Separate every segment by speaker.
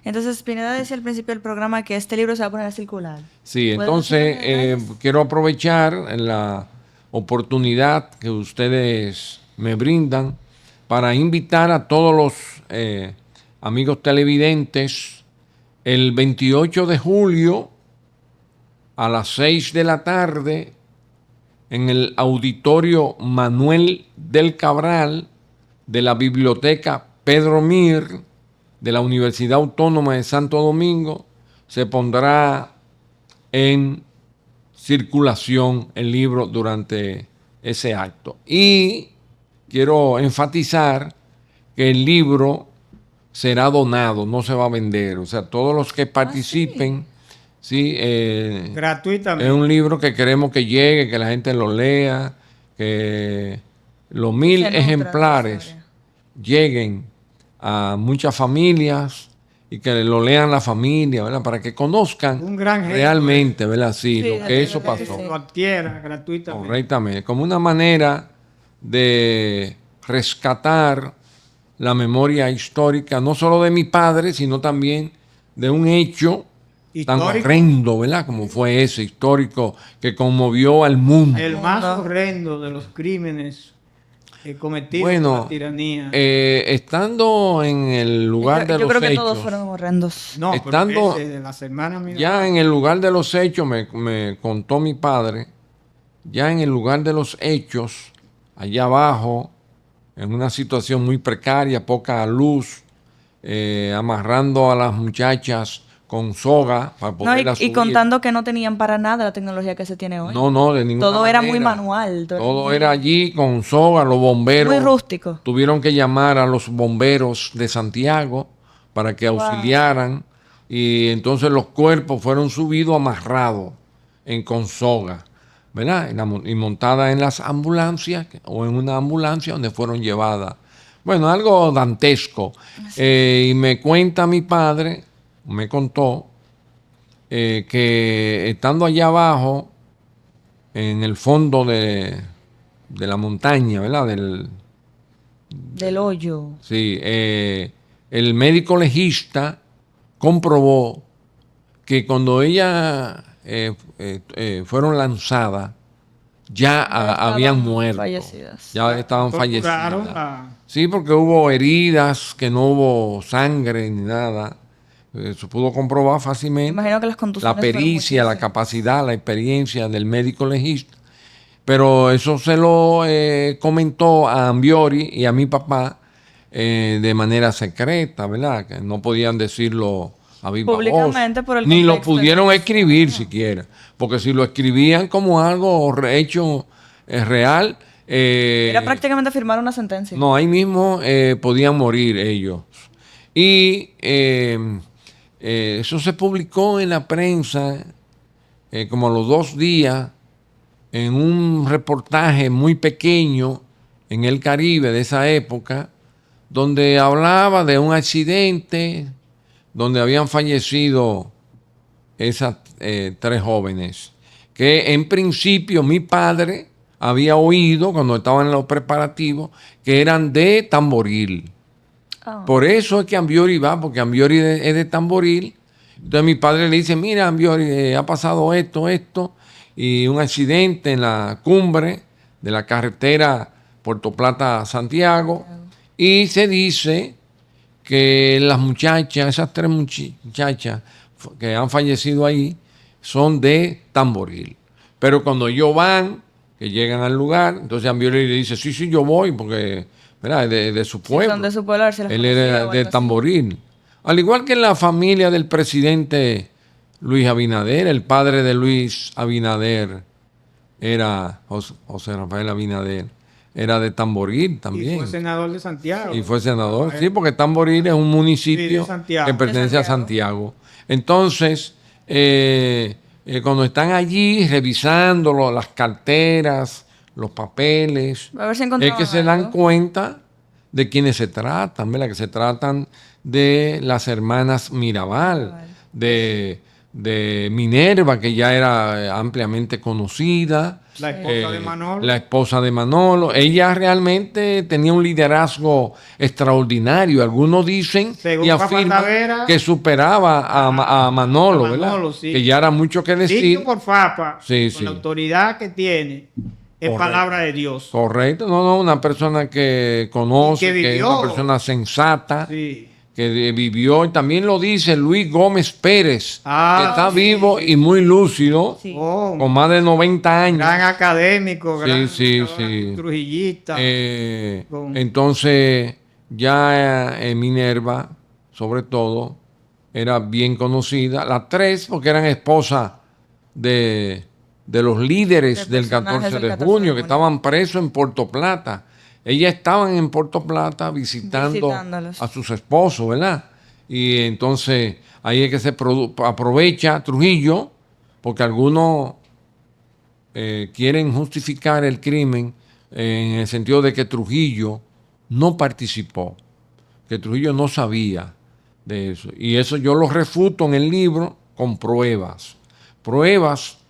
Speaker 1: Entonces, Pineda decía al principio del programa que este libro se va a poner a circular.
Speaker 2: Sí,
Speaker 1: ¿Puede
Speaker 2: entonces
Speaker 1: decirme detalles?
Speaker 2: quiero aprovechar la oportunidad que ustedes me brindan para invitar a todos los amigos televidentes el 28 de julio a las 6 de la tarde en el auditorio Manuel del Cabral de la Biblioteca Pedro Mir de la Universidad Autónoma de Santo Domingo se pondrá en circulación el libro durante ese acto. Y quiero enfatizar que el libro será donado, no se va a vender. O sea, todos los que participen, sí, es
Speaker 3: Gratuitamente.
Speaker 2: un libro que queremos que llegue, que la gente lo lea, que los 1000
Speaker 1: Se nutra de la
Speaker 2: ejemplares
Speaker 1: historia.
Speaker 2: lleguen a muchas familias y que lo lean la familia, ¿verdad? Para que conozcan
Speaker 3: Un gran gesto,
Speaker 2: realmente, ¿verdad? Sí,
Speaker 1: Sí,
Speaker 2: lo que eso
Speaker 1: definitivamente
Speaker 2: pasó.
Speaker 1: sí.
Speaker 3: Lo adquiera gratuitamente.
Speaker 2: Correctamente, como una manera de rescatar la memoria histórica, no solo de mi padre, sino también de un hecho tan
Speaker 3: Histórico.
Speaker 2: horrendo, ¿verdad? Como fue ese histórico que conmovió al mundo.
Speaker 3: El más
Speaker 1: Mundo.
Speaker 3: horrendo de los crímenes cometidos por
Speaker 2: Bueno,
Speaker 3: la tiranía.
Speaker 2: estando en el lugar de
Speaker 1: Yo
Speaker 2: los
Speaker 1: creo que
Speaker 2: hechos,
Speaker 1: todos fueron horrendos.
Speaker 3: No,
Speaker 2: estando
Speaker 3: pero ese de las hermanas Mirabal.
Speaker 2: ya en el lugar de los hechos, me contó mi padre, ya en el lugar de los hechos, allá abajo, en una situación muy precaria, poca luz, amarrando a las muchachas con soga para
Speaker 1: No,
Speaker 2: poderlas
Speaker 1: y
Speaker 2: subir.
Speaker 1: contando que no tenían para nada la tecnología que se tiene hoy.
Speaker 2: No, de ninguna
Speaker 1: Todo era muy
Speaker 2: manera.
Speaker 1: manual.
Speaker 2: Todo era allí con soga, los bomberos.
Speaker 1: Muy rústico.
Speaker 2: Tuvieron que llamar a los bomberos de Santiago para que auxiliaran y entonces los cuerpos fueron subidos amarrados con soga, ¿verdad? Y montadas en las ambulancias o en una ambulancia donde fueron llevadas. Bueno, algo dantesco. Y me cuenta mi padre, me contó, que estando allá abajo, en el fondo de la montaña, ¿verdad?
Speaker 1: Del hoyo.
Speaker 2: Sí, el médico legista comprobó que cuando ellas fueron lanzadas, ya habían muerto.
Speaker 1: Fallecidas.
Speaker 2: Ya estaban
Speaker 3: Torturaron
Speaker 2: fallecidas.
Speaker 3: a-
Speaker 2: Sí, porque hubo heridas, que no hubo sangre ni nada. Se pudo comprobar fácilmente.
Speaker 1: Imagino que las contusiones
Speaker 2: La
Speaker 1: fueron
Speaker 2: pericia, la
Speaker 1: muchísimas.
Speaker 2: capacidad, la experiencia del médico legista. Pero eso se lo comentó a Ambiori y a mi papá de manera secreta, ¿verdad? Que no podían decirlo a viva voz.
Speaker 1: Públicamente por el
Speaker 2: Ni lo
Speaker 1: contexto en
Speaker 2: pudieron
Speaker 1: que
Speaker 2: escribir siquiera. Porque si lo escribían como algo hecho real,
Speaker 1: Era prácticamente firmar una sentencia.
Speaker 2: no, ahí mismo podían morir ellos. Y eso se publicó en la prensa como a los 2 días en un reportaje muy pequeño en el Caribe de esa época, donde hablaba de un accidente donde habían fallecido esas 3 jóvenes, que en principio mi padre había oído cuando estaban en los preparativos que eran de Tamboril.
Speaker 1: Ah.
Speaker 2: Por eso es que Ambiori va, porque Ambiori es de Tamboril. Entonces mi padre le dice, mira Ambiori, ha pasado esto, y un accidente en la cumbre de la carretera Puerto Plata-Santiago, y se dice que las muchachas, esas 3 muchachas que han fallecido ahí, son de Tamboril. Pero cuando ellos van, que llegan al lugar, entonces Ambiori le dice, sí, yo voy, porque ¿verdad? Es de su pueblo.
Speaker 1: Son de su pueblo, a ver si las
Speaker 2: Él
Speaker 1: conocía
Speaker 2: era
Speaker 1: o
Speaker 2: de
Speaker 1: algo así.
Speaker 2: Tamboril. Al igual que la familia del presidente Luis Abinader, el padre de Luis Abinader era José Rafael Abinader, era de Tamboril
Speaker 3: Y
Speaker 2: también.
Speaker 3: fue senador de Santiago.
Speaker 2: Y fue senador, sí, porque Tamboril es un municipio
Speaker 3: Sí, de Santiago.
Speaker 2: que pertenece
Speaker 1: De
Speaker 2: a Santiago. Entonces, cuando están allí revisando las carteras, los papeles,
Speaker 1: A ver si
Speaker 2: es
Speaker 1: encontraban
Speaker 2: que se dan
Speaker 1: algo.
Speaker 2: cuenta de quiénes se tratan, ¿verdad? Que se tratan de las hermanas Mirabal, de de Minerva, que ya era ampliamente conocida.
Speaker 3: La esposa de Manolo.
Speaker 2: La esposa de Manolo. Ella realmente tenía un liderazgo extraordinario. Algunos dicen
Speaker 3: Según
Speaker 2: y
Speaker 3: Papa
Speaker 2: afirman
Speaker 3: Tavera,
Speaker 2: que superaba a Manolo,
Speaker 3: a
Speaker 2: ¿verdad?
Speaker 3: Manolo, sí.
Speaker 2: Que ya era mucho que decir.
Speaker 3: Dicho por Papa,
Speaker 2: Sí,
Speaker 3: con
Speaker 2: sí.
Speaker 3: la autoridad que tiene, es
Speaker 2: Correcto.
Speaker 3: palabra de Dios.
Speaker 2: Correcto. No, una persona que conoce,
Speaker 3: Y que
Speaker 2: que es
Speaker 3: vivió.
Speaker 2: una persona sensata.
Speaker 3: Sí.
Speaker 2: Que vivió, y también lo dice Luis Gómez Pérez,
Speaker 3: Ah,
Speaker 2: que está
Speaker 3: sí,
Speaker 2: vivo
Speaker 3: sí.
Speaker 2: y muy lúcido,
Speaker 1: Sí.
Speaker 3: Oh,
Speaker 2: con más de 90 años.
Speaker 3: gran académico,
Speaker 2: Sí,
Speaker 3: gran
Speaker 2: sí,
Speaker 3: luchador
Speaker 2: sí.
Speaker 3: trujillista. Con-
Speaker 2: Entonces, ya Minerva, sobre todo, era bien conocida. Las tres, porque eran esposas de los líderes
Speaker 1: De
Speaker 2: del 14
Speaker 1: personajes del
Speaker 2: de
Speaker 1: 14 de
Speaker 2: junio, que
Speaker 1: junio.
Speaker 2: estaban presos en Puerto Plata. Ellas estaban en Puerto Plata
Speaker 1: Visitándolos.
Speaker 2: a sus esposos, ¿verdad? Y entonces ahí es que se aprovecha Trujillo, porque algunos quieren justificar el crimen en el sentido de que Trujillo no participó, que Trujillo no sabía de eso. Y eso yo lo refuto en el libro con pruebas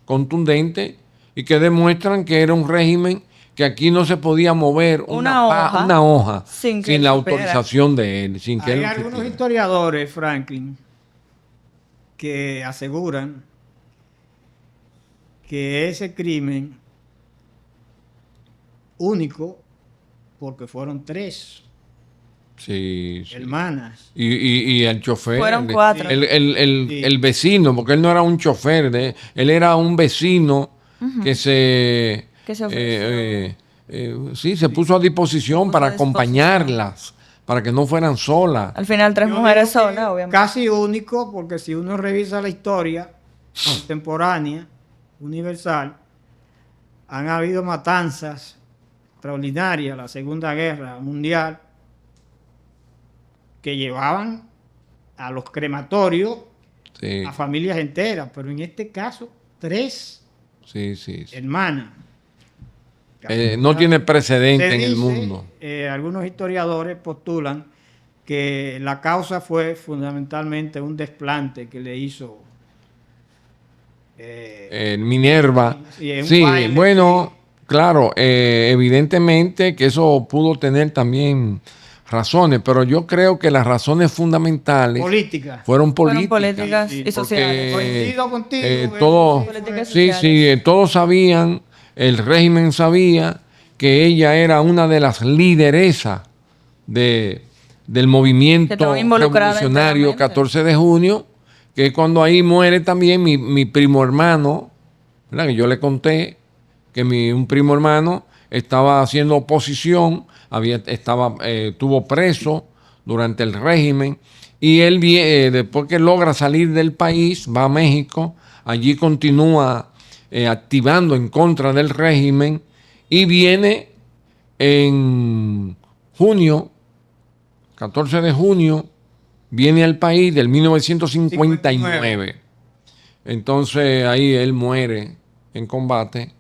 Speaker 2: contundentes y que demuestran que era un régimen que aquí no se podía mover una hoja
Speaker 1: sin que
Speaker 2: sin
Speaker 1: él
Speaker 2: la
Speaker 1: supiera.
Speaker 2: autorización de él, sin que
Speaker 3: Hay
Speaker 2: él lo
Speaker 3: algunos
Speaker 2: supiera.
Speaker 3: historiadores, Franklin, que aseguran que ese crimen único, porque fueron 3
Speaker 2: Sí, sí.
Speaker 3: hermanas.
Speaker 2: Y el chofer.
Speaker 1: Fueron 4.
Speaker 2: El vecino, porque él no era un chofer, él era un vecino que se.
Speaker 1: Que se ofreció.
Speaker 2: Sí, se puso a disposición
Speaker 1: puso
Speaker 2: para
Speaker 1: a disposición.
Speaker 2: acompañarlas, para que no fueran solas.
Speaker 1: Al final 3
Speaker 3: Yo
Speaker 1: mujeres
Speaker 3: digo que
Speaker 1: solas, obviamente.
Speaker 3: Casi único, porque si uno revisa la historia contemporánea, universal, han habido matanzas extraordinarias, la Segunda Guerra Mundial, que llevaban a los crematorios
Speaker 2: Sí,
Speaker 3: a familias enteras, pero en este caso 3
Speaker 2: sí.
Speaker 3: hermanas.
Speaker 2: No tiene precedente
Speaker 3: Se
Speaker 2: en el
Speaker 3: dice,
Speaker 2: mundo.
Speaker 3: Algunos historiadores postulan que la causa fue fundamentalmente un desplante que le hizo
Speaker 2: Minerva.
Speaker 3: sí, en un
Speaker 2: Sí,
Speaker 3: baile,
Speaker 2: bueno, claro, evidentemente que eso pudo tener también razones, pero yo creo que las razones fundamentales
Speaker 3: política.
Speaker 2: fueron
Speaker 1: Fueron
Speaker 2: políticas.
Speaker 1: políticas
Speaker 3: Sí,
Speaker 1: y sociales.
Speaker 3: Coincido contigo.
Speaker 2: Todos,
Speaker 1: Políticas
Speaker 2: sí,
Speaker 1: sociales.
Speaker 2: todos sabían, el régimen sabía que ella era una de las lideresas del
Speaker 1: Que
Speaker 2: movimiento
Speaker 1: estaba involucrada
Speaker 2: revolucionario
Speaker 1: enteramente.
Speaker 2: 14 de junio, que es cuando ahí muere también mi primo hermano, ¿verdad? Que yo le conté que un primo hermano estaba haciendo oposición, estuvo preso durante el régimen, y él después que logra salir del país, va a México, allí continúa activando en contra del régimen, y viene en junio, 14 de junio, viene al país del 1959. Entonces ahí él muere en combate,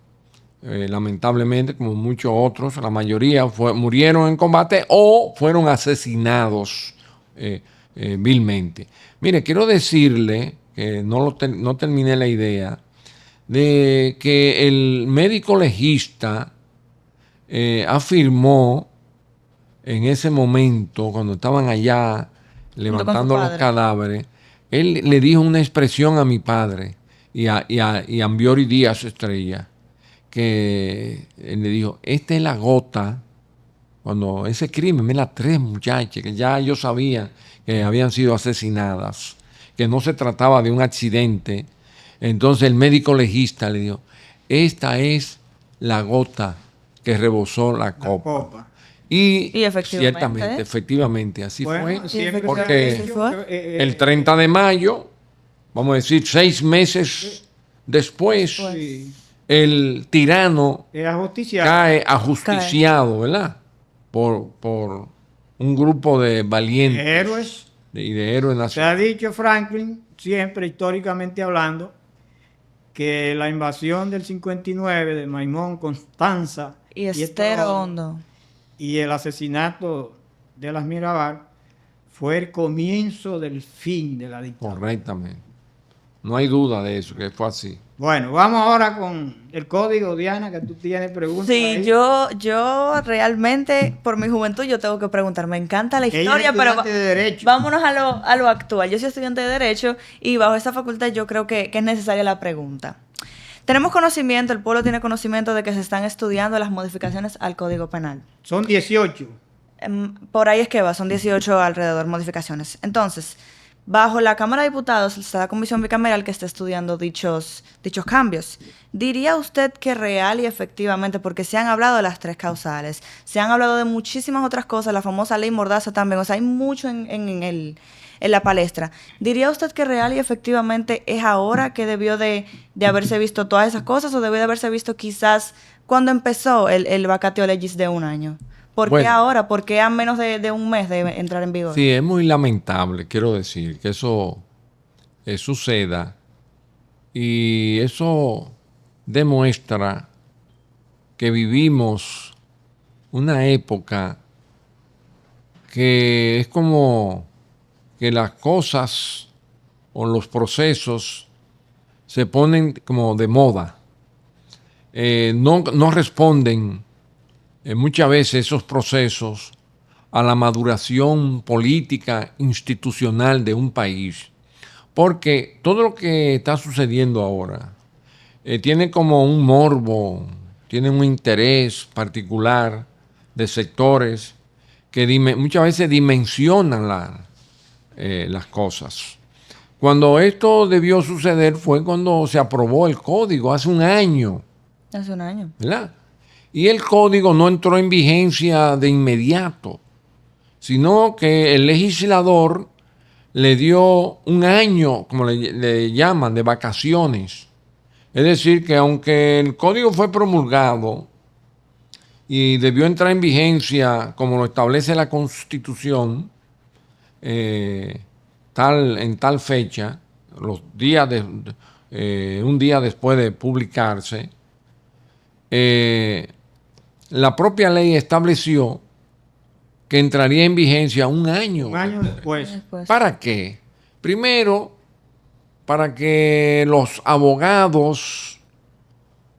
Speaker 2: lamentablemente, como muchos otros. La mayoría murieron en combate o fueron asesinados vilmente. Mire, quiero decirle, que no terminé la idea, de que el médico legista afirmó en ese momento, cuando estaban allá levantando
Speaker 1: con su
Speaker 2: los
Speaker 1: padre.
Speaker 2: cadáveres, él le dijo una expresión a mi padre y a Ambiori Díaz Estrella, que él le dijo: esta es la gota, cuando ese crimen, mira, 3 muchachas que ya ellos sabían que habían sido asesinadas, que no se trataba de un accidente. Entonces el médico legista le dijo: esta es la gota que rebosó la copa. Y
Speaker 1: efectivamente.
Speaker 2: efectivamente, así
Speaker 3: Bueno,
Speaker 2: fue.
Speaker 3: siempre
Speaker 2: Porque
Speaker 3: se ha dicho que,
Speaker 2: el 30 de mayo, vamos a decir 6 meses después,
Speaker 3: sí,
Speaker 2: el tirano
Speaker 3: era justicia.
Speaker 2: cae ajusticiado, ¿verdad? Por un grupo de valientes
Speaker 3: Héroes.
Speaker 2: y de héroes
Speaker 3: Se
Speaker 2: nacionales.
Speaker 3: ha dicho, Franklin, siempre históricamente hablando, que la invasión del 59 de Maimón, Constanza
Speaker 1: Y Esther Hondo.
Speaker 3: y el asesinato de las Mirabal fue el comienzo del fin de la dictadura.
Speaker 2: Correctamente. No hay duda de eso, que fue así.
Speaker 3: Bueno, vamos ahora con el código, Diana, que tú tienes preguntas
Speaker 1: Sí,
Speaker 3: ahí.
Speaker 1: yo realmente, por mi juventud, yo tengo que preguntar. Me encanta la
Speaker 3: Ella es
Speaker 1: historia, pero
Speaker 3: estudiante de Derecho.
Speaker 1: vámonos a lo actual. Yo soy estudiante de Derecho y bajo esa facultad yo creo que es necesaria la pregunta. Tenemos conocimiento, el pueblo tiene conocimiento de que se están estudiando las modificaciones al Código Penal.
Speaker 3: Son 18.
Speaker 1: Por ahí es que va, son 18 alrededor modificaciones. Entonces, bajo la Cámara de Diputados está la comisión bicameral que está estudiando dichos cambios. ¿Diría usted que real y efectivamente, porque se han hablado de las 3 causales, se han hablado de muchísimas otras cosas, la famosa ley Mordaza también, o sea, hay mucho en la palestra. ¿Diría usted que real y efectivamente es ahora que debió de haberse visto todas esas cosas o debió de haberse visto quizás cuando empezó el vacatio legis de un año? ¿Por qué
Speaker 2: Bueno.
Speaker 1: ahora? ¿Por qué a menos de un mes de entrar en vigor?
Speaker 2: Sí, es muy lamentable, quiero decir, que eso suceda. Y eso demuestra que vivimos una época que es como que las cosas o los procesos se ponen como de moda. No responden muchas veces esos procesos a la maduración política institucional de un país. Porque todo lo que está sucediendo ahora tiene como un morbo, tiene un interés particular de sectores que muchas veces dimensionan las cosas. Cuando esto debió suceder fue cuando se aprobó el código, hace un año.
Speaker 1: Hace un año.
Speaker 2: ¿Verdad? Y el código no entró en vigencia de inmediato, sino que el legislador le dio un año, como le llaman, de vacaciones. Es decir, que aunque el código fue promulgado y debió entrar en vigencia, como lo establece la Constitución, en tal fecha, un día después de publicarse, la propia ley estableció que entraría en vigencia un año.
Speaker 3: Un año después.
Speaker 2: ¿Para qué? Primero, para que los abogados,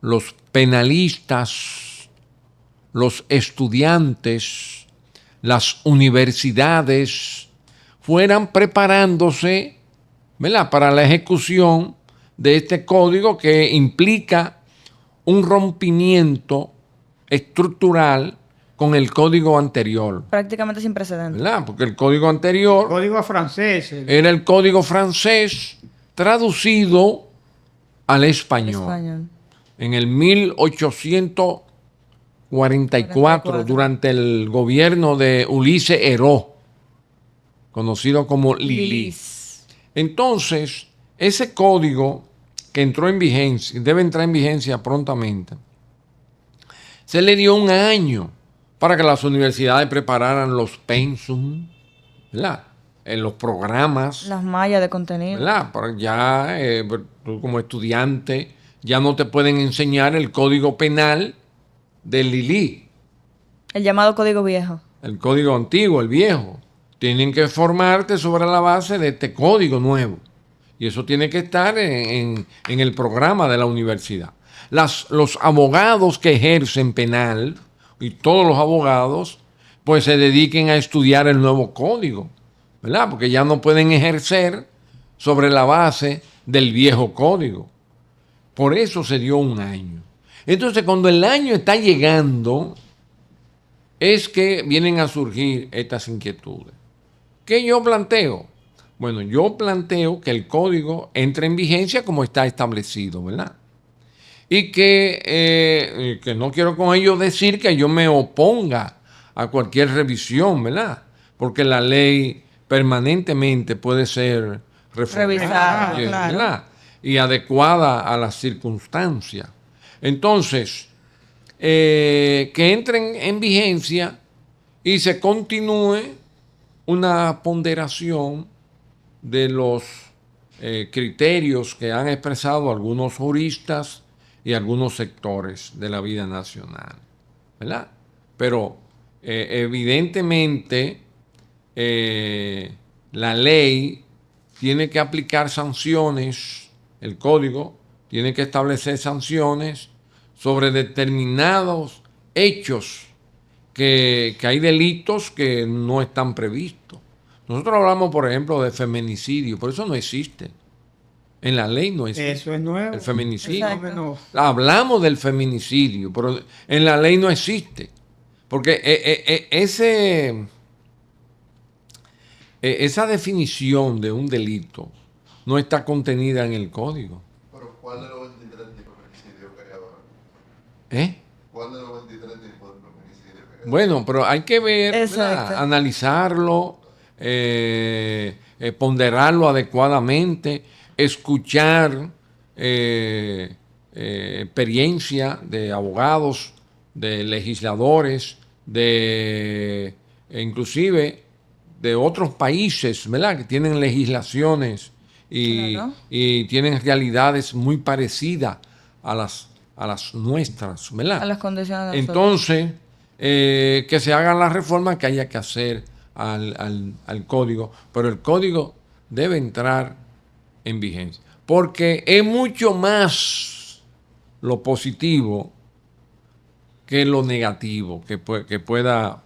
Speaker 2: los penalistas, los estudiantes, las universidades fueran preparándose, ¿verdad?, para la ejecución de este código que implica un rompimiento estructural con el código anterior.
Speaker 1: Prácticamente sin precedentes.
Speaker 2: ¿Verdad? Porque el código anterior
Speaker 3: Código francés.
Speaker 2: era el código francés traducido al español. En el 1844, durante el gobierno de Ulises Heró, conocido como Lilis. Entonces, ese código que entró en vigencia, debe entrar en vigencia prontamente, se le dio un año para que las universidades prepararan los pensum, ¿verdad?, en los programas.
Speaker 1: Las mallas de contenido.
Speaker 2: ¿Verdad? Para ya, tú como estudiante, ya no te pueden enseñar el código penal del Lili.
Speaker 1: El llamado código viejo.
Speaker 2: El código antiguo, el viejo. Tienen que formarte sobre la base de este código nuevo. Y eso tiene que estar en el programa de la universidad. Los abogados que ejercen penal, y todos los abogados, pues se dediquen a estudiar el nuevo código, ¿verdad? Porque ya no pueden ejercer sobre la base del viejo código. Por eso se dio un año. Entonces, cuando el año está llegando, es que vienen a surgir estas inquietudes. ¿Qué yo planteo? Bueno, yo planteo que el código entre en vigencia como está establecido, ¿verdad? Y que no quiero con ello decir que yo me oponga a cualquier revisión, ¿verdad? Porque la ley permanentemente puede ser
Speaker 1: revisada,
Speaker 2: ¿verdad?
Speaker 1: claro.
Speaker 2: Y adecuada a las circunstancias. Entonces, que entren en vigencia y se continúe una ponderación de los criterios que han expresado algunos juristas y algunos sectores de la vida nacional, ¿verdad? Pero evidentemente la ley tiene que aplicar sanciones el código tiene que establecer sanciones sobre determinados hechos que hay delitos que no están previstos. Nosotros hablamos, por ejemplo, de feminicidio, pero eso no existe. En la ley no existe.
Speaker 3: Eso es nuevo.
Speaker 2: El feminicidio.
Speaker 3: Fenómeno.
Speaker 2: Hablamos del feminicidio, pero en la ley no existe. Porque esa definición de un delito no está contenida en el código.
Speaker 4: Pero ¿cuál de los 23 tipos de feminicidio que hay ahora?
Speaker 2: ¿Eh?
Speaker 4: ¿Cuál de los 23 tipos de feminicidio que hay?
Speaker 2: Bueno, pero hay que ver,
Speaker 1: Exacto.
Speaker 2: ¿verdad? Analizarlo, ponderarlo adecuadamente, escuchar experiencia de abogados, de legisladores, inclusive de otros países, ¿verdad? Que tienen legislaciones
Speaker 1: Claro.
Speaker 2: y tienen realidades muy parecidas a las nuestras, ¿verdad?
Speaker 1: A las condiciones de nosotros.
Speaker 2: Entonces, que se hagan las reformas que haya que hacer al código, pero el código debe entrar en vigencia, porque es mucho más lo positivo que lo negativo que pueda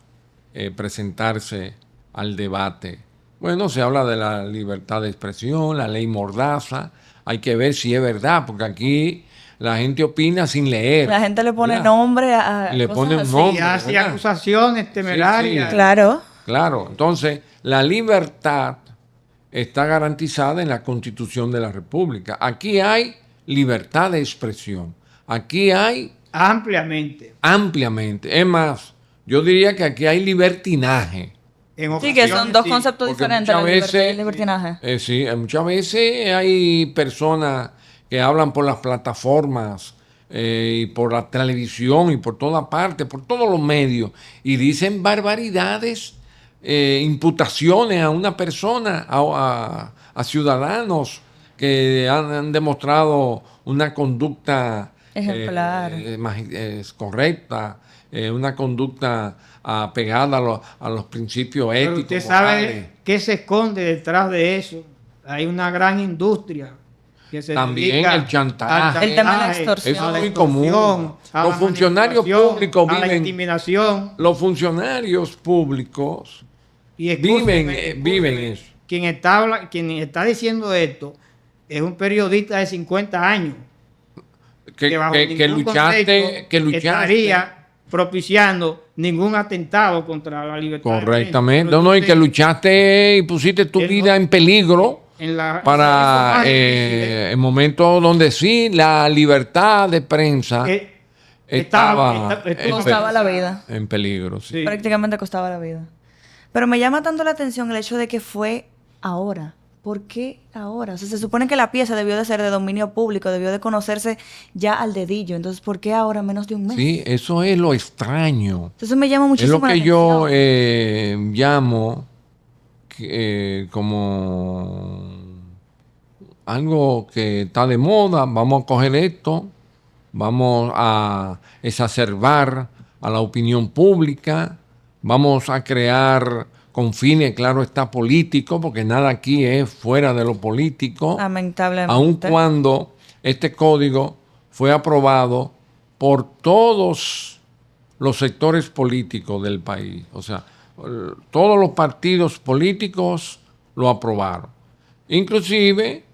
Speaker 2: presentarse al debate. Bueno, se habla de la libertad de expresión, la ley Mordaza, hay que ver si es verdad, porque aquí la gente opina sin leer.
Speaker 1: La gente le pone
Speaker 2: ¿verdad?
Speaker 1: nombre a
Speaker 2: Le
Speaker 1: cosas
Speaker 2: pone un
Speaker 1: así.
Speaker 2: nombre.
Speaker 3: Y hace
Speaker 2: ¿verdad?
Speaker 3: acusaciones temerarias.
Speaker 2: Sí.
Speaker 1: Claro.
Speaker 2: Claro, entonces la libertad está garantizada en la Constitución de la República. Aquí hay libertad de expresión. Aquí hay
Speaker 3: Ampliamente.
Speaker 2: ampliamente. Es más, yo diría que aquí hay libertinaje.
Speaker 3: En
Speaker 1: Sí, que son
Speaker 3: ocasiones,
Speaker 1: dos
Speaker 3: sí.
Speaker 1: conceptos
Speaker 2: Porque
Speaker 1: diferentes, la
Speaker 2: muchas
Speaker 1: libertad y el
Speaker 2: veces,
Speaker 1: libertinaje.
Speaker 2: sí, muchas veces hay personas que hablan por las plataformas y por la televisión y por toda parte, por todos los medios, y dicen barbaridades, imputaciones a una persona, a ciudadanos que han demostrado una conducta
Speaker 1: Ejemplar.
Speaker 2: correcta, una conducta apegada a los principios
Speaker 3: Pero
Speaker 2: éticos.
Speaker 3: usted sabe
Speaker 2: morales.
Speaker 3: qué se esconde detrás de eso. Hay una gran industria que se
Speaker 2: También
Speaker 3: dedica
Speaker 2: el chantaje.
Speaker 1: El tema de la extorsión.
Speaker 2: Eso
Speaker 3: a la
Speaker 2: es muy común.
Speaker 3: extorsión, a
Speaker 2: Los
Speaker 3: la
Speaker 2: funcionarios
Speaker 3: manipulación,
Speaker 2: públicos
Speaker 3: a la
Speaker 2: viven-
Speaker 3: intimidación.
Speaker 2: Los funcionarios públicos
Speaker 3: Y escúcheme,
Speaker 2: viven eso.
Speaker 3: Quien está diciendo esto es un periodista de 50 años
Speaker 2: Que
Speaker 3: bajo
Speaker 2: que
Speaker 3: ningún
Speaker 2: luchaste,
Speaker 3: contexto
Speaker 2: que luchaste.
Speaker 3: estaría propiciando ningún atentado contra la libertad de
Speaker 2: Correctamente.
Speaker 3: prensa.
Speaker 2: No, y que
Speaker 3: Entonces,
Speaker 2: luchaste y pusiste tu
Speaker 3: él
Speaker 2: vida
Speaker 3: no-
Speaker 2: en peligro
Speaker 3: en la,
Speaker 2: para
Speaker 3: más difícil,
Speaker 2: en momentos donde sí la libertad de prensa estaba
Speaker 1: Costaba la vida.
Speaker 2: en peligro. Sí.
Speaker 3: Sí.
Speaker 1: Prácticamente costaba la vida. Pero me llama tanto la atención el hecho de que fue ahora. ¿Por qué ahora? O sea, se supone que la pieza debió de ser de dominio público, debió de conocerse ya al dedillo. Entonces, ¿por qué ahora menos de un mes?
Speaker 2: Sí, eso es lo extraño.
Speaker 1: Eso me llama
Speaker 2: Es
Speaker 1: muchísimo
Speaker 2: lo
Speaker 1: la
Speaker 2: que yo
Speaker 1: atención.
Speaker 2: llamo como algo que está de moda. Vamos a coger esto, vamos a exacerbar a la opinión pública, vamos a crear con fines, claro está, político, porque nada aquí es fuera de lo político.
Speaker 1: Lamentablemente.
Speaker 2: Aun cuando este código fue aprobado por todos los sectores políticos del país. O sea, todos los partidos políticos lo aprobaron. Inclusive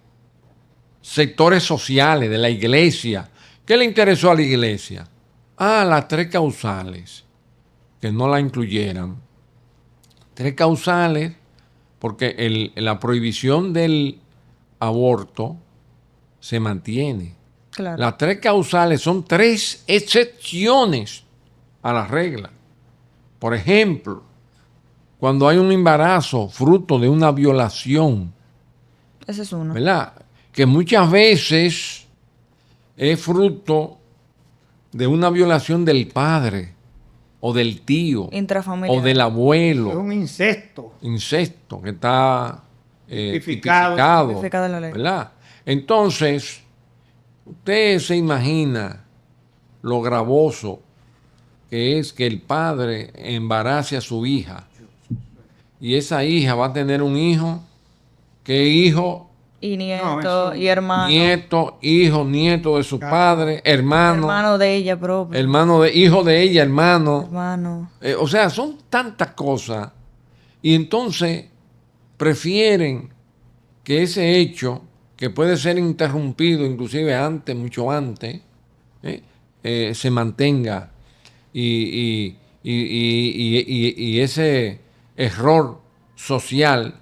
Speaker 2: sectores sociales de la iglesia. ¿Qué le interesó a la iglesia? Las 3 causales, que no la incluyeran. 3 causales, porque la prohibición del aborto se mantiene.
Speaker 1: Claro.
Speaker 2: Las 3 causales son 3 excepciones a la regla. Por ejemplo, cuando hay un embarazo fruto de una violación,
Speaker 1: Ese es uno.
Speaker 2: ¿verdad? Que muchas veces es fruto de una violación del padre o del tío
Speaker 1: Intrafamiliar.
Speaker 2: o del
Speaker 3: Es
Speaker 2: abuelo,
Speaker 3: un incesto.
Speaker 2: incesto que está
Speaker 3: Tipificado.
Speaker 1: Tipificado en la ley.
Speaker 2: ¿verdad? Entonces, usted se imagina lo gravoso que es que el padre embarace a su hija y esa hija va a tener un hijo que es hijo
Speaker 1: Y nieto,
Speaker 3: eso-
Speaker 1: y hermano.
Speaker 2: Nieto, hijo, nieto de su padre, hermano,
Speaker 1: Hermano de ella propio.
Speaker 2: hermano de, hijo de ella, hermano.
Speaker 1: Hermano.
Speaker 2: O sea, son tantas cosas. Y entonces prefieren que ese hecho, que puede ser interrumpido inclusive antes, mucho antes, se mantenga y ese error social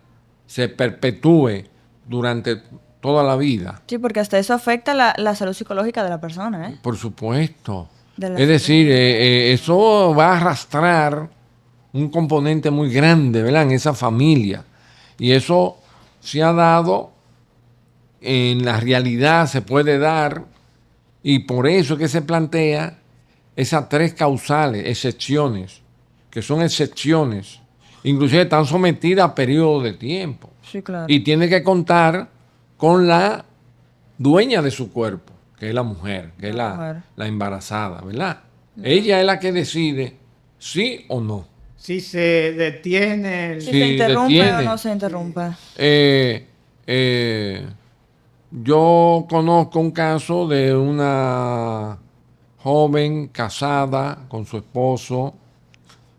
Speaker 2: se perpetúe durante toda la vida.
Speaker 1: Sí, porque hasta eso afecta la salud psicológica de la persona, ¿eh?
Speaker 2: Por supuesto.
Speaker 1: De la
Speaker 2: Es decir, eso va a arrastrar un componente muy grande, ¿verdad?, en esa familia. Y eso se ha dado, en la realidad se puede dar, y por eso es que se plantea esas tres causales, excepciones, que son excepciones, inclusive están sometidas a periodos de tiempo.
Speaker 1: Sí, claro.
Speaker 2: Y tiene que contar con la dueña de su cuerpo, que es la mujer, que es
Speaker 1: mujer.
Speaker 2: la embarazada, ¿verdad? Ella es la que decide sí o no.
Speaker 3: Si se detiene el-
Speaker 1: Si
Speaker 2: Sí,
Speaker 1: se interrumpe o
Speaker 2: detiene.
Speaker 1: no se interrumpe.
Speaker 2: Yo conozco un caso de una joven casada con su esposo,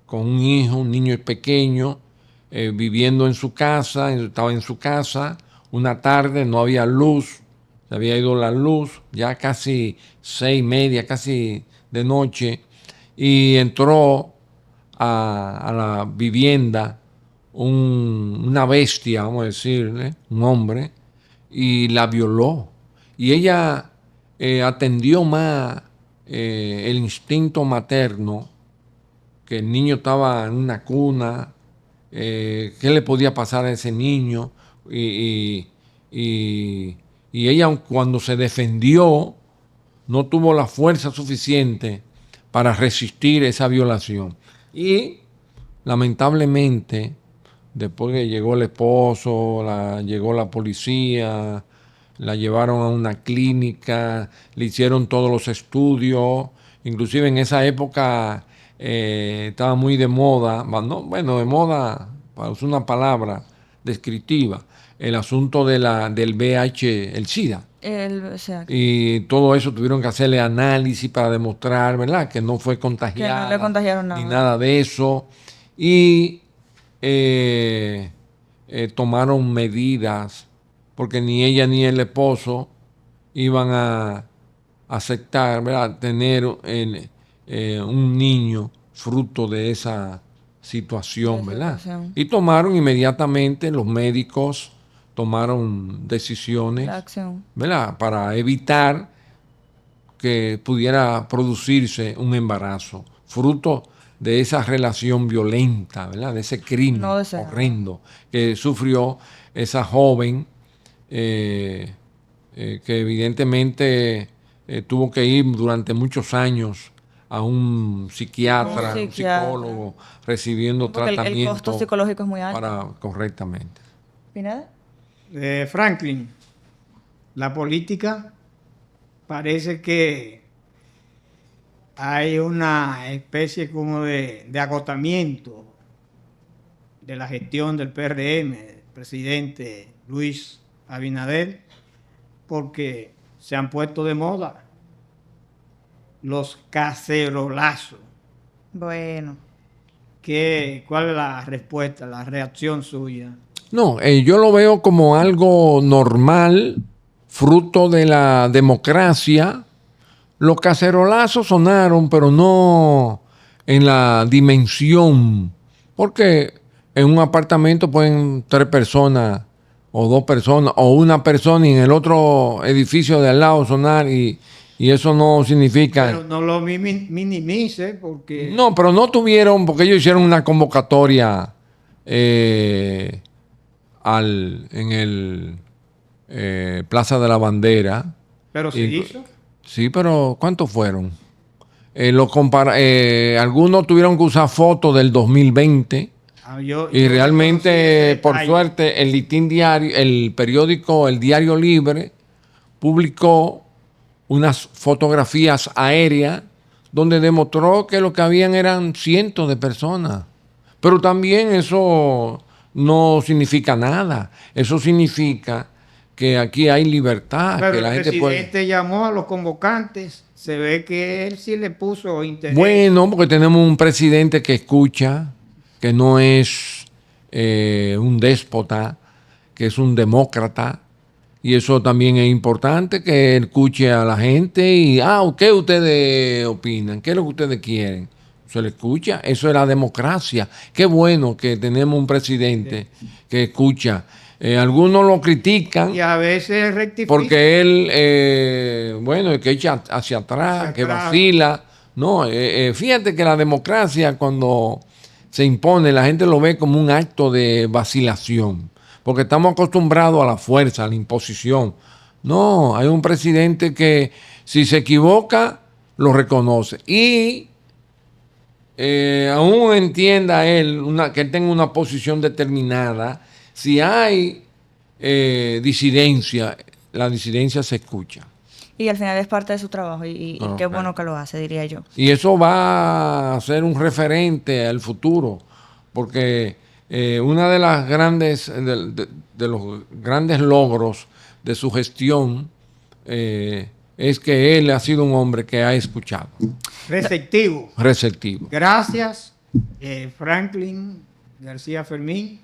Speaker 2: con un hijo, un niño pequeño, viviendo en su casa, estaba en su casa, una tarde no había luz, se había ido la luz, ya casi 6:30, casi de noche, y entró a la vivienda una bestia, vamos a decirle, un hombre, y la violó. Y ella atendió más el instinto materno, que el niño estaba en una cuna, qué le podía pasar a ese niño, y ella, cuando se defendió, no tuvo la fuerza suficiente para resistir esa violación. Y lamentablemente, después que llegó el esposo, llegó la policía, la llevaron a una clínica, le hicieron todos los estudios, inclusive en esa época estaba muy de moda, de moda, para usar una palabra descriptiva, el asunto del VIH, el SIDA.
Speaker 1: O sea,
Speaker 2: Y todo eso tuvieron que hacerle análisis para demostrar, ¿verdad?, que no fue contagiada.
Speaker 1: Que no le contagiaron nada.
Speaker 2: Ni nada de eso. Y tomaron medidas, porque ni ella ni el esposo iban a aceptar, ¿verdad?, tener un niño fruto de esa situación, ¿verdad? Y tomaron inmediatamente, los médicos tomaron decisiones,
Speaker 1: la acción.
Speaker 2: ¿verdad?, para evitar que pudiera producirse un embarazo, fruto de esa relación violenta, ¿verdad?, de ese crimen
Speaker 1: No deseado.
Speaker 2: horrendo que sufrió esa joven, que evidentemente tuvo que ir durante muchos años a un psiquiatra, un psicólogo, recibiendo
Speaker 1: Porque
Speaker 2: tratamiento.
Speaker 1: el costo psicológico es muy alto.
Speaker 2: Correctamente.
Speaker 1: ¿Pineda?
Speaker 3: Franklin, la política parece que hay una especie como de agotamiento de la gestión del PRM, del presidente Luis Abinader, porque se han puesto de moda los cacerolazos.
Speaker 1: Bueno.
Speaker 3: ¿Cuál es la respuesta, la reacción suya?
Speaker 2: No, yo lo veo como algo normal, fruto de la democracia. Los cacerolazos sonaron, pero no en la dimensión, porque en un apartamento pueden 3 personas o 2 personas o una persona, y en el otro edificio de al lado sonar, y eso no significa...
Speaker 3: Pero no lo minimice, porque...
Speaker 2: No, pero no tuvieron, porque ellos hicieron una convocatoria en el Plaza de la Bandera.
Speaker 3: Pero se hizo.
Speaker 2: Sí, pero ¿cuántos fueron? Algunos tuvieron que usar fotos del 2020. Y realmente, por suerte, el Listín Diario, el periódico El Diario Libre, publicó unas fotografías aéreas donde demostró que lo que habían eran cientos de personas. Pero también eso no significa nada. Eso significa que aquí hay libertad,
Speaker 3: Pero
Speaker 2: que la
Speaker 3: el
Speaker 2: gente puede...
Speaker 3: presidente llamó a los convocantes, se ve que él sí le puso interés.
Speaker 2: Bueno, porque tenemos un presidente que escucha, que no es un déspota, que es un demócrata, y eso también es importante, que él escuche a la gente y, ¿qué ustedes opinan? ¿Qué es lo que ustedes quieren? Se le escucha, eso es la democracia. Qué bueno que tenemos un presidente que escucha. Algunos lo critican
Speaker 3: Y a veces rectifica.
Speaker 2: porque él, es que echa hacia atrás, que vacila. No, fíjate que la democracia cuando se impone, la gente lo ve como un acto de vacilación, porque estamos acostumbrados a la fuerza, a la imposición. No, hay un presidente que si se equivoca, lo reconoce. Y aún entienda él que él tenga una posición determinada, si hay disidencia, la disidencia se escucha.
Speaker 1: Y al final es parte de su trabajo y qué bueno que lo hace, diría yo.
Speaker 2: Y eso va a ser un referente al futuro, porque una de las grandes, de los grandes logros de su gestión es que él ha sido un hombre que ha escuchado.
Speaker 3: Receptivo.
Speaker 2: Receptivo.
Speaker 3: Gracias, Franklin García Fermín.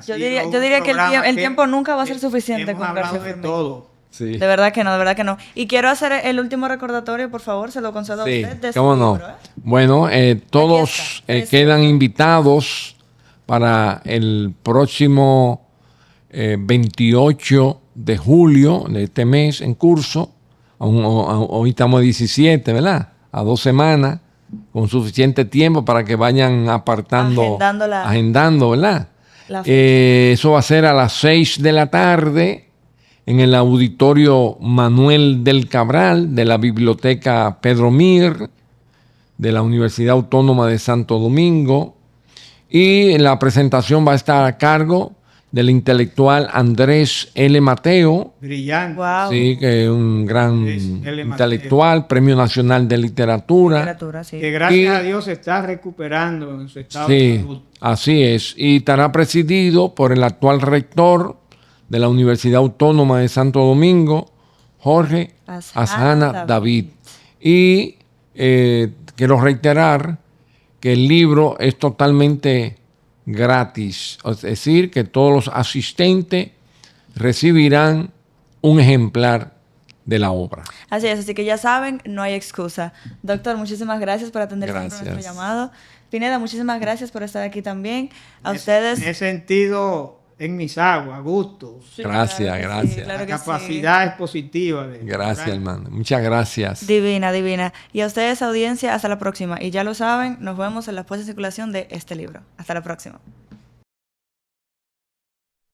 Speaker 1: Yo diría que el tiempo nunca va a ser suficiente con García
Speaker 3: de
Speaker 1: Fermín.
Speaker 3: todo.
Speaker 2: Sí.
Speaker 1: De verdad que no, de verdad que no. Y quiero hacer el último recordatorio, por favor, se lo concedo a usted. De su
Speaker 2: cómo no.
Speaker 1: libro,
Speaker 2: Bueno, todos quedan invitados para el próximo 28 de julio de este mes en curso. Hoy estamos a 17, ¿verdad? A 2 semanas, con suficiente tiempo para que vayan apartando, agendando, ¿verdad? Eso va a ser a las 6 de la tarde en el auditorio Manuel del Cabral de la Biblioteca Pedro Mir de la Universidad Autónoma de Santo Domingo, y la presentación va a estar a cargo del intelectual Andrés L. Mateo.
Speaker 3: Brillante.
Speaker 1: Wow.
Speaker 2: Sí, que es un gran intelectual, Premio Nacional de Literatura.
Speaker 1: Sí.
Speaker 3: Que gracias a Dios se está recuperando en su estado de salud.
Speaker 2: Así es. Y estará presidido por el actual rector de la Universidad Autónoma de Santo Domingo, Jorge Azana David. Y quiero reiterar que el libro es totalmente gratis, es decir, que todos los asistentes recibirán un ejemplar de la obra.
Speaker 1: Así es, así que ya saben, no hay excusa. Doctor, muchísimas gracias por atender nuestro llamado. Pineda, muchísimas gracias por estar aquí también. A ustedes.
Speaker 3: Me he sentido en mis aguas, a gusto.
Speaker 2: Sí, gracias, gracias.
Speaker 1: Sí, claro
Speaker 3: la capacidad es positiva.
Speaker 2: Gracias, hermano. Muchas gracias.
Speaker 1: Divina, divina. Y a ustedes, audiencia, hasta la próxima. Y ya lo saben, nos vemos en la puesta en circulación de este libro. Hasta la próxima.